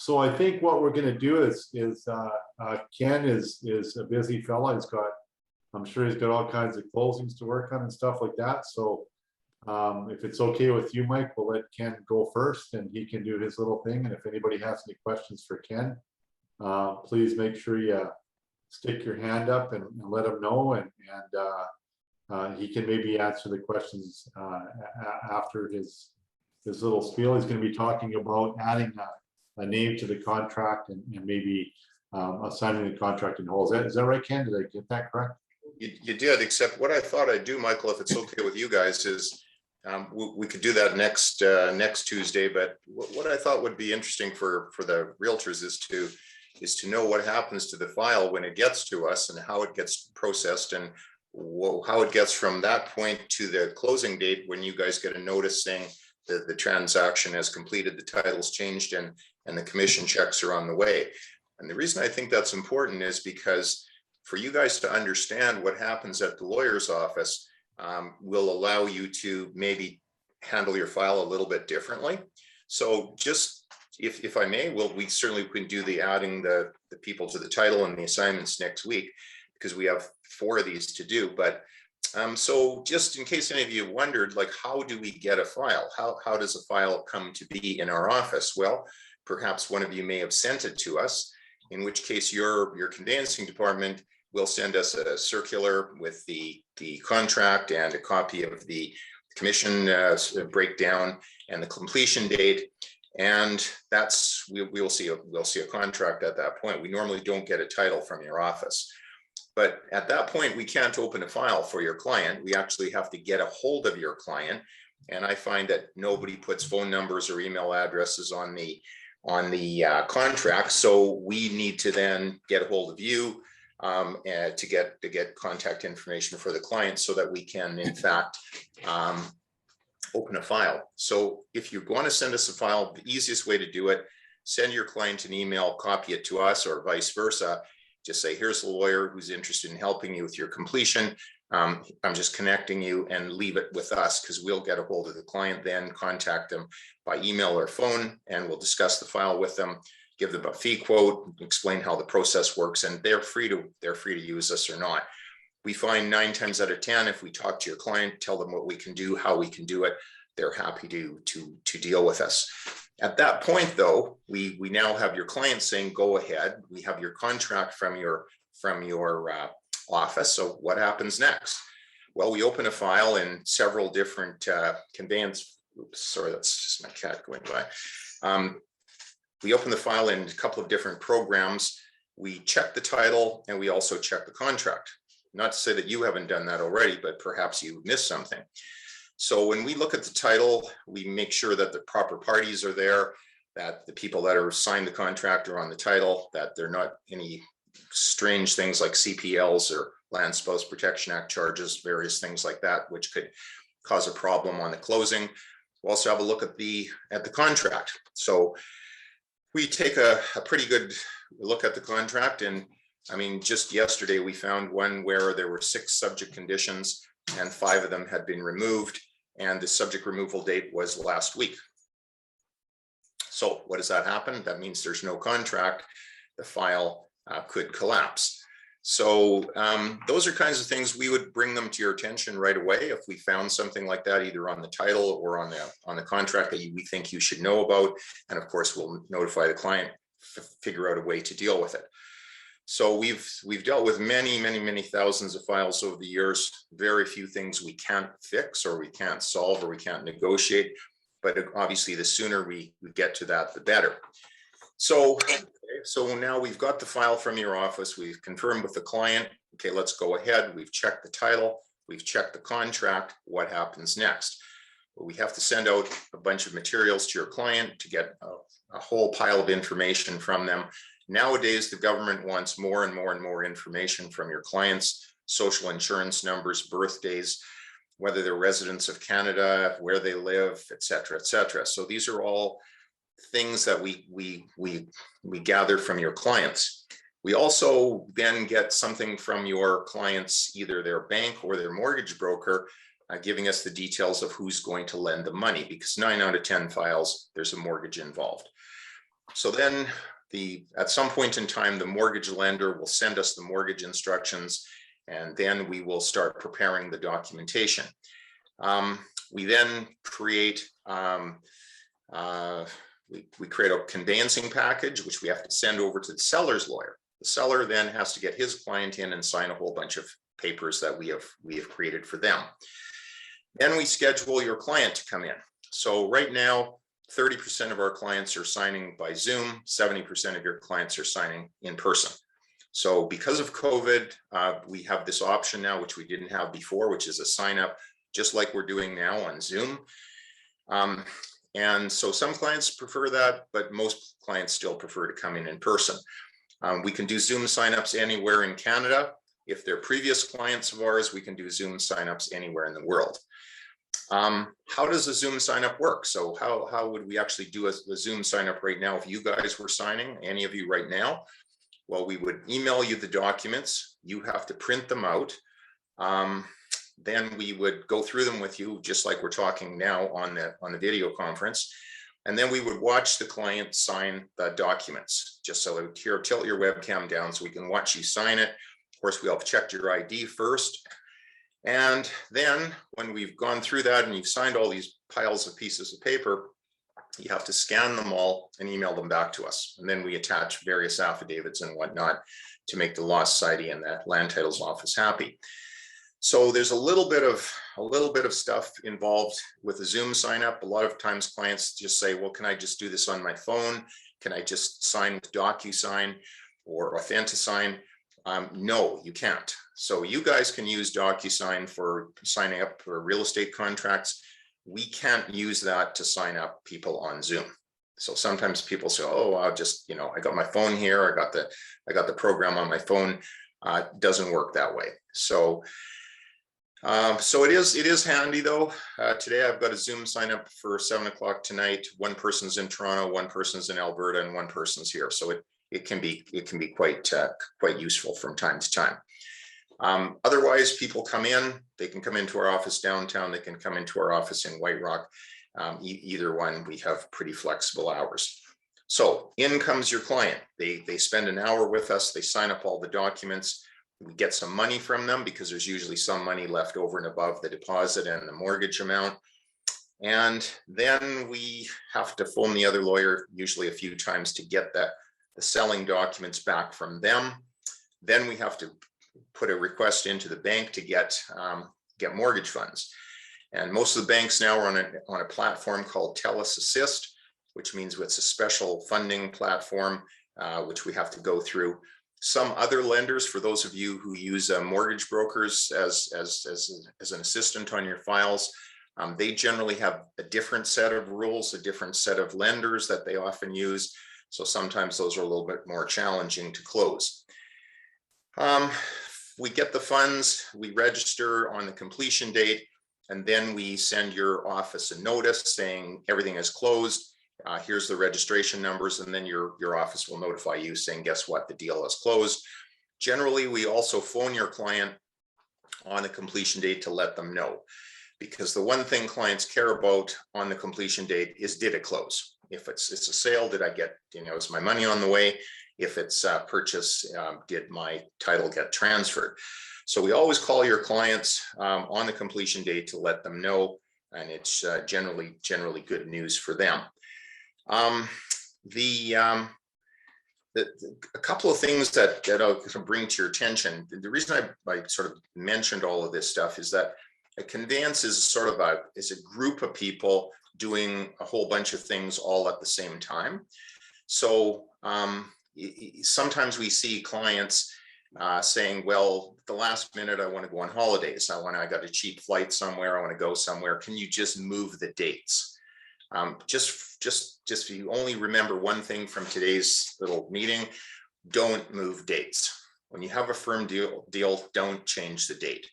So I think what we're going to do is Ken is a busy fella. I'm sure he's got all kinds of closings to work on and stuff like that. So if it's okay with you, Mike, we'll let Ken go first and he can do his little thing. And if anybody has any questions for Ken, please make sure you stick your hand up and let him know. And he can maybe answer the questions after his little spiel. He's going to be talking about adding a name to the contract and maybe assigning the contract in whole. Is that right, Ken? Did I get that correct? You did, except what I thought I'd do, Michael, if it's okay with you guys, is we could do that next Tuesday. But what I thought would be interesting for the realtors is to know what happens to the file when it gets to us and how it gets processed and how it gets from that point to the closing date when you guys get a notice saying that the transaction has completed, the title's changed, and the commission checks are on the way. And the reason I think that's important is because for you guys to understand what happens at the lawyer's office will allow you to maybe handle your file a little bit differently. So just, if I may, we certainly can do the adding the people to the title and the assignments next week, because we have 4 of these to do. But so just in case any of you wondered, like, how do we get a file? How does a file come to be in our office? Well, perhaps one of you may have sent it to us, in which case your conveyancing department will send us a circular with the contract and a copy of the commission breakdown and the completion date. And that's, we'll see a contract at that point. We normally don't get a title from your office. But at that point, we can't open a file for your client. We actually have to get a hold of your client. And I find that nobody puts phone numbers or email addresses on the contract. So we need to then get a hold of you and to get contact information for the client so that we can, in fact, open a file. So if you're going to send us a file, the easiest way to do it, send your client an email, copy it to us, or vice versa. Just say, here's a lawyer who's interested in helping you with your completion. I'm just connecting you, and leave it with us, because we'll get a hold of the client, then contact them by email or phone, and we'll discuss the file with them, give them a fee quote, explain how the process works, and they're free to use us or not. We find 9 times out of 10, if we talk to your client, tell them what we can do, how we can do it, they're happy to deal with us. At that point, though, we now have your client saying, go ahead. We have your contract from your office. So what happens next? Well, we open a file in several different conveyance. Oops, sorry, that's just my cat going by. We open the file in a couple of different programs. We check the title, and we also check the contract. Not to say that you haven't done that already, but perhaps you missed something. So when we look at the title, we make sure that the proper parties are there, that the people that are signed the contract are on the title, that there are not any strange things like CPLs or Land Spouse Protection Act charges, various things like that, which could cause a problem on the closing. We also have a look at the contract. So we take a pretty good look at the contract. And I mean, just yesterday, we found one where there were 6 subject conditions and 5 of them had been removed, and the subject removal date was last week. So what does that happen? That means there's no contract. The file could collapse. So those are kinds of things we would bring them to your attention right away if we found something like that, either on the title or on the contract that we think you should know about. And of course, we'll notify the client, figure out a way to deal with it. So we've dealt with many thousands of files over the years. Very few things we can't fix, or we can't solve, or we can't negotiate. But obviously, the sooner we get to that, the better. So now we've got the file from your office. We've confirmed with the client. Okay, let's go ahead. We've checked the title. We've checked the contract. What happens next? Well, we have to send out a bunch of materials to your client to get a whole pile of information from them. Nowadays, the government wants more and more information from your clients: social insurance numbers, birthdays, whether they're residents of Canada, where they live, et cetera, et cetera. So these are all things that we gather from your clients. We also then get something from your clients, either their bank or their mortgage broker, giving us the details of who's going to lend the money, because 9 out of 10 files, there's a mortgage involved. So then at some point in time, the mortgage lender will send us the mortgage instructions, and then we will start preparing the documentation. We then create we create a conveyancing package, which we have to send over to the seller's lawyer. The seller then has to get his client in and sign a whole bunch of papers that we have created for them. Then we schedule your client to come in. So right now, 30% of our clients are signing by Zoom, 70% of your clients are signing in person. So because of COVID, we have this option now, which we didn't have before, which is a sign up, just like we're doing now on Zoom. And so some clients prefer that, but most clients still prefer to come in person. We can do Zoom signups anywhere in Canada. If they're previous clients of ours, we can do Zoom signups anywhere in the world. How does a Zoom signup work? So how would we actually do a Zoom signup right now if you guys were signing, any of you right now? Well, we would email you the documents. You have to print them out. Then we would go through them with you, just like we're talking now on the video conference. And then we would watch the client sign the documents. Just so here, tilt your webcam down so we can watch you sign it. Of course, we all checked your ID first. And then when we've gone through that and you've signed all these piles of pieces of paper, you have to scan them all and email them back to us. And then we attach various affidavits and whatnot to make the Law Society and the Land Titles Office happy. So there's a little bit of stuff involved with a Zoom sign up. A lot of times clients just say, well, can I just do this on my phone? Can I just sign with DocuSign or AuthentiSign? No, you can't. So you guys can use DocuSign for signing up for real estate contracts. We can't use that to sign up people on Zoom. So sometimes people say, oh, I'll just, I got my phone here. I got the program on my phone. It doesn't work that way. So it is handy though. Today I've got a Zoom sign up for 7 o'clock tonight. One person's in Toronto, one person's in Alberta, and one person's here. So it can be quite useful from time to time. Otherwise, people come in. They can come into our office downtown. They can come into our office in White Rock. Either one, we have pretty flexible hours. So in comes your client. They spend an hour with us. They sign up all the documents. We get some money from them because there's usually some money left over and above the deposit and the mortgage amount. And then we have to phone the other lawyer usually a few times to get the selling documents back from them. Then we have to put a request into the bank to get mortgage funds. And most of the banks now are on a platform called TELUS Assist, which means it's a special funding platform, which we have to go through. Some other lenders, for those of you who use mortgage brokers as an assistant on your files, they generally have a different set of rules, a different set of lenders that they often use. So sometimes those are a little bit more challenging to close. We get the funds, we register on the completion date, and then we send your office a notice saying everything is closed. Here's the registration numbers, and then your office will notify you saying, guess what, the deal is closed. Generally, we also phone your client on the completion date to let them know, because the one thing clients care about on the completion date is, did it close? If it's a sale, did I get, is my money on the way? If it's a purchase, did my title get transferred? So we always call your clients on the completion date to let them know, and it's generally good news for them. A couple of things that I'll bring to your attention. The reason I sort of mentioned all of this stuff is that a conveyance is sort of a group of people doing a whole bunch of things all at the same time. So sometimes we see clients saying, well, at the last minute, I want to go on holidays. I got a cheap flight somewhere. I want to go somewhere. Can you just move the dates? Just you only remember one thing from today's little meeting: don't move dates. When you have a firm deal, don't change the date.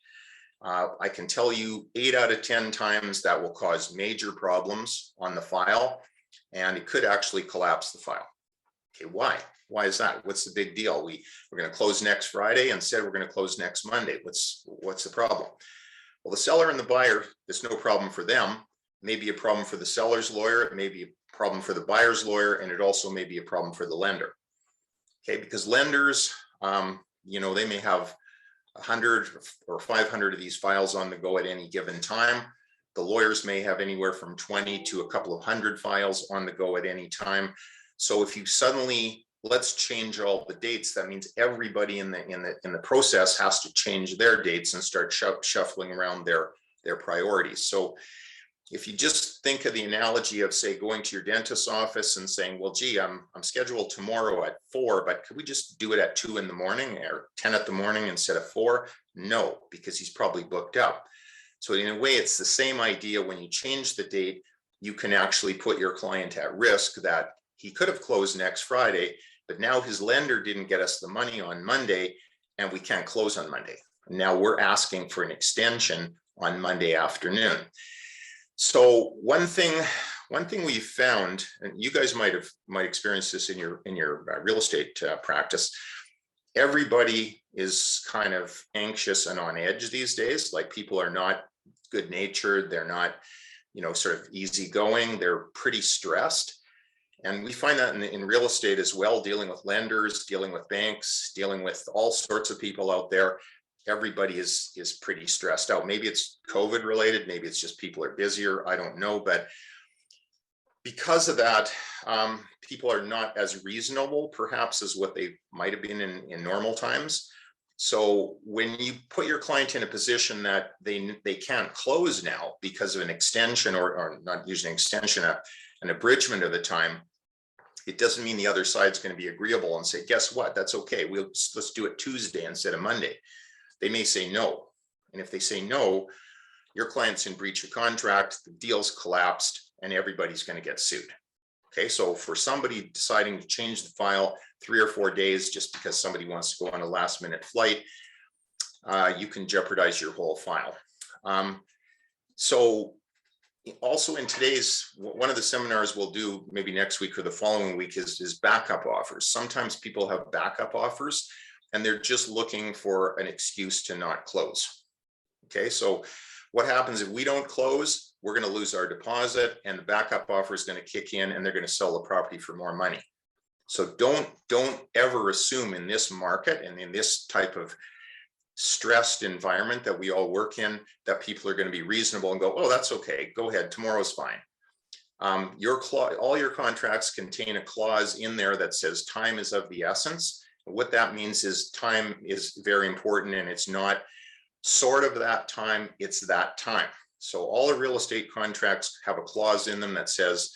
I can tell you 8 out of 10 times that will cause major problems on the file, and it could actually collapse the file. Okay, why? Why is that? What's the big deal? We're going to close next Friday and said we're going to close next Monday. What's the problem? Well, the seller and the buyer, there's no problem for them. may be a problem for the seller's lawyer, it may be a problem for the buyer's lawyer, and it also may be a problem for the lender. Okay, because lenders, you know, they may have 100 or 500 of these files on the go at any given time. The lawyers may have anywhere from 20 to a couple of hundred files on the go at any time. So if you suddenly, let's change all the dates, that means everybody in the process has to change their dates and start shuffling around their priorities. So if you just think of the analogy of, say, going to your dentist's office and saying, well, gee, I'm scheduled tomorrow at 4, but could we just do it at 2 in the morning or 10 at the morning instead of 4? No, because he's probably booked up. So in a way, it's the same idea. When you change the date, you can actually put your client at risk that he could have closed next Friday, but now his lender didn't get us the money on Monday and we can't close on Monday. Now we're asking for an extension on Monday afternoon. So one thing we found, and you guys might experience this in your real estate practice, everybody is kind of anxious and on edge these days. Like, people are not good natured, they're not, you know, sort of easygoing, they're pretty stressed. And we find that in real estate as well, dealing with lenders, dealing with banks, dealing with all sorts of people out there. Everybody is pretty stressed out. Maybe it's COVID related, maybe it's just people are busier, I don't know. But because of that, people are not as reasonable perhaps as what they might have been in normal times. So when you put your client in a position that they can't close now because of an extension, or not using an extension, an abridgment of the time, it doesn't mean the other side's going to be agreeable and say, guess what, that's okay, let's do it Tuesday instead of Monday. They may say no. And if they say no, your client's in breach of contract, the deal's collapsed, and everybody's going to get sued. Okay, so for somebody deciding to change the file 3 or 4 days just because somebody wants to go on a last minute flight, you can jeopardize your whole file. So also in today's, one of the seminars we'll do maybe next week or the following week is backup offers. Sometimes people have backup offers and they're just looking for an excuse to not close. Okay, so what happens if we don't close? We're going to lose our deposit and the backup offer is going to kick in and they're going to sell the property for more money. So don't ever assume in this market and in this type of stressed environment that we all work in that people are going to be reasonable and go, oh, that's okay, go ahead, tomorrow's fine. All your contracts contain a clause in there that says time is of the essence. What that means is time is very important, and it's not sort of that time, it's that time. So all the real estate contracts have a clause in them that says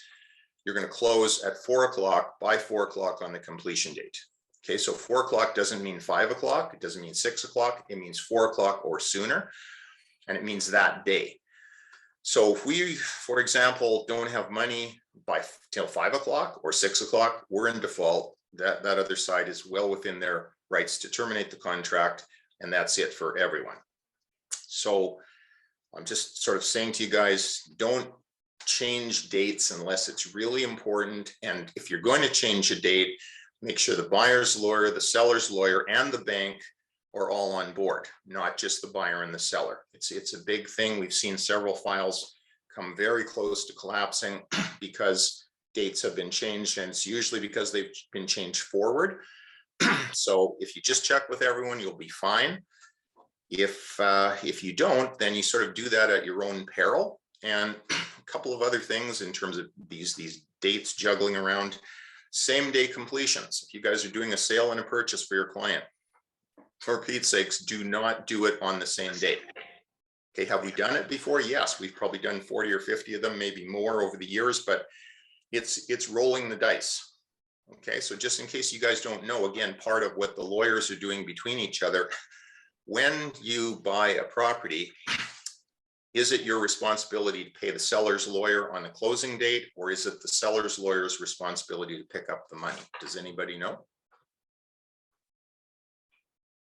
you're going to close at 4 o'clock by 4 o'clock on the completion date. Okay, so 4 o'clock doesn't mean 5 o'clock, it doesn't mean 6 o'clock, it means 4 o'clock or sooner, and it means that day. So if we, for example, don't have money by till 5 o'clock or 6 o'clock, we're in default. That other side is well within their rights to terminate the contract, and that's it for everyone. So I'm just sort of saying to you guys, don't change dates unless it's really important. And if you're going to change a date, make sure the buyer's lawyer, the seller's lawyer, and the bank are all on board, not just the buyer and the seller. It's a big thing. We've seen several files come very close to collapsing because dates have been changed, and it's usually because they've been changed forward. So if you just check with everyone, you'll be fine. If you don't, then you sort of do that at your own peril. And a couple of other things in terms of these dates juggling around. Same day completions. If you guys are doing a sale and a purchase for your client, for Pete's sakes, do not do it on the same day. Okay, have we done it before? Yes, we've probably done 40 or 50 of them, maybe more over the years, but it's rolling the dice. Okay, so just in case you guys don't know, again, part of what the lawyers are doing between each other, when you buy a property, is it your responsibility to pay the seller's lawyer on the closing date, or is it the seller's lawyer's responsibility to pick up the money? Does anybody know?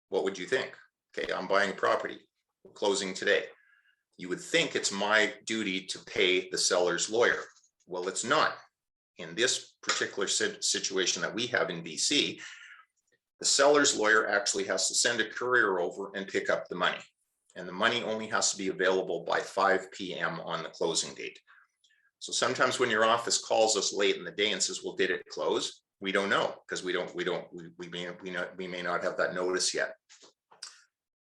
What would you think? Okay, I'm buying a property, we're closing today. You would think it's my duty to pay the seller's lawyer. Well, it's not. In this particular situation that we have in BC, the seller's lawyer actually has to send a courier over and pick up the money. And the money only has to be available by 5 p.m. on the closing date. So sometimes when your office calls us late in the day and says, well, did it close? We don't know, because we may not have that notice yet.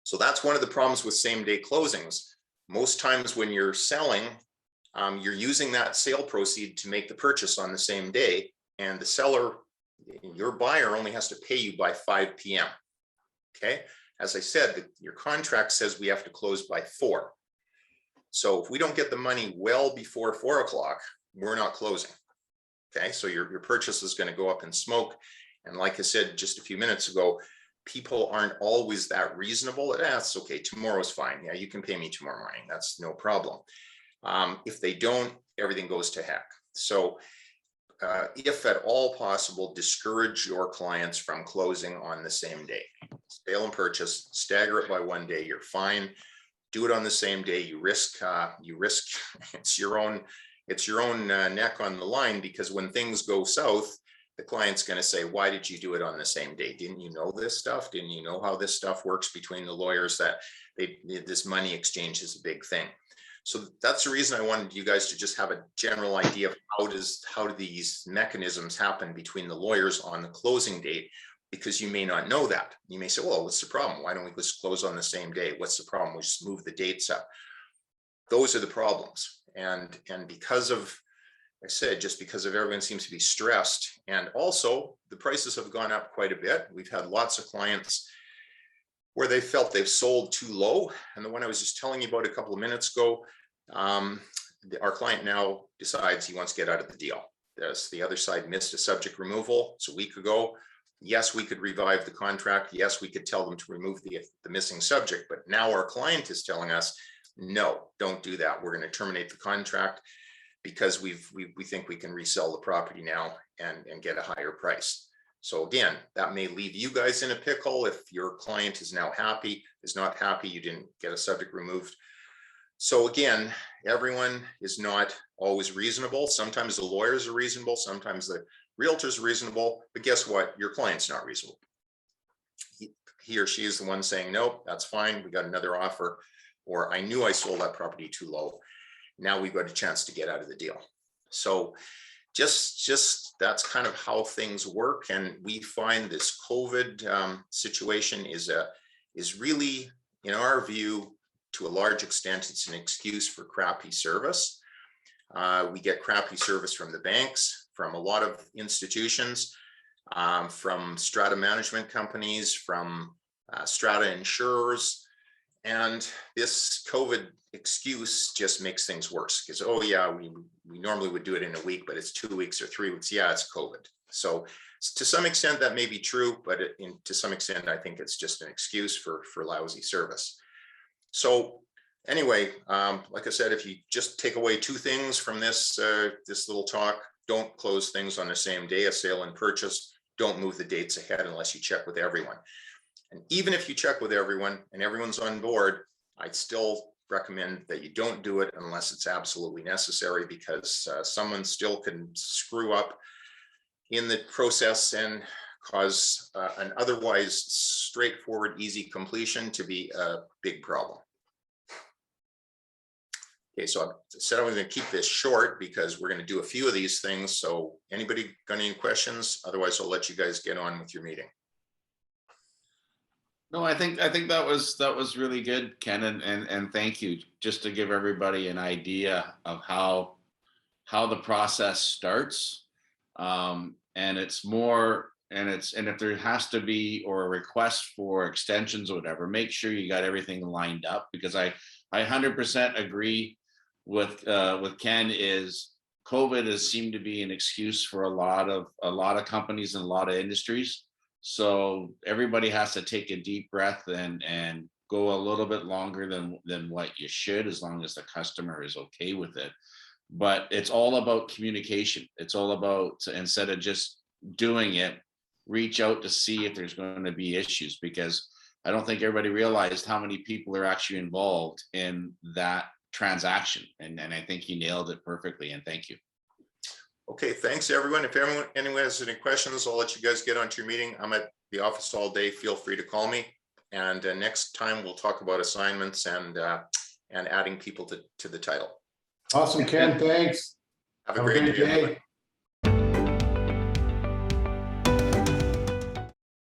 So that's one of the problems with same day closings. Most times when you're selling, you're using that sale proceed to make the purchase on the same day, and the seller, your buyer, only has to pay you by 5 p.m. Okay, as I said, your contract says we have to close by 4. So if we don't get the money well before 4 o'clock, we're not closing. Okay, so your purchase is going to go up in smoke. And like I said just a few minutes ago, people aren't always that reasonable. That's okay, tomorrow's fine. Yeah, you can pay me tomorrow morning. That's no problem. If they don't, everything goes to heck. So if at all possible, discourage your clients from closing on the same day. Sale and purchase, stagger it by 1 day, you're fine. Do it on the same day. You risk it's your own neck on the line, because when things go south, the client's going to say, why did you do it on the same day? Didn't you know this stuff? Didn't you know how this stuff works between the lawyers, that this money exchange is a big thing? So that's the reason I wanted you guys to just have a general idea of how do these mechanisms happen between the lawyers on the closing date, because you may not know that. You may say, well, what's the problem? Why don't we just close on the same day? What's the problem? We just move the dates up. Those are the problems. And because of, I said, just because of everyone seems to be stressed, and also the prices have gone up quite a bit. We've had lots of clients where they felt they've sold too low. And the one I was just telling you about a couple of minutes ago, our client now decides he wants to get out of the deal. The other side missed a subject removal. It's a week ago. Yes, we could revive the contract. Yes, we could tell them to remove the missing subject, but now our client is telling us, no, don't do that. We're going to terminate the contract because we think we can resell the property now and get a higher price. So again, that may leave you guys in a pickle if your client is now happy, is not happy, you didn't get a subject removed. So again, everyone is not always reasonable. Sometimes the lawyers are reasonable, sometimes the realtor's reasonable, but guess what? Your client's not reasonable. He or she is the one saying, nope, that's fine, we got another offer, or I knew I sold that property too low. Now we've got a chance to get out of the deal. So just that's kind of how things work. And we find this COVID situation is really, in our view, to a large extent, it's an excuse for crappy service. We get crappy service from the banks, from a lot of institutions, from strata management companies, from strata insurers. And this COVID excuse just makes things worse, because, oh yeah, we normally would do it in a week, but it's 2 weeks or 3 weeks. Yeah, it's COVID. So to some extent that may be true, but to some extent, I think it's just an excuse for lousy service. So anyway, like I said, if you just take away 2 things from this little talk, don't close things on the same day, a sale and purchase. Don't move the dates ahead unless you check with everyone. And even if you check with everyone and everyone's on board, I'd still recommend that you don't do it unless it's absolutely necessary, because someone still can screw up in the process and cause an otherwise straightforward, easy completion to be a big problem. Okay, so I said I was going to keep this short because we're going to do a few of these things. So anybody got any questions? Otherwise, I'll let you guys get on with your meeting. No, I think that was really good, Ken, and thank you. Just to give everybody an idea of how the process starts, and it's more, and if there has to be or a request for extensions or whatever, make sure you got everything lined up, because I 100% agree with Ken. Is COVID has seemed to be an excuse for a lot of companies and a lot of industries. So everybody has to take a deep breath and go a little bit longer than what you should, as long as the customer is okay with it. But it's all about communication. It's all about, instead of just doing it, reach out to see if there's going to be issues, because I don't think everybody realized how many people are actually involved in that transaction. And I think you nailed it perfectly, and thank you. Okay, thanks everyone. If anyone has any questions, I'll let you guys get onto your meeting. I'm at the office all day. Feel free to call me. And next time we'll talk about assignments and adding people to the title. Awesome, Ken. Thanks. Have a Have a great great day. day.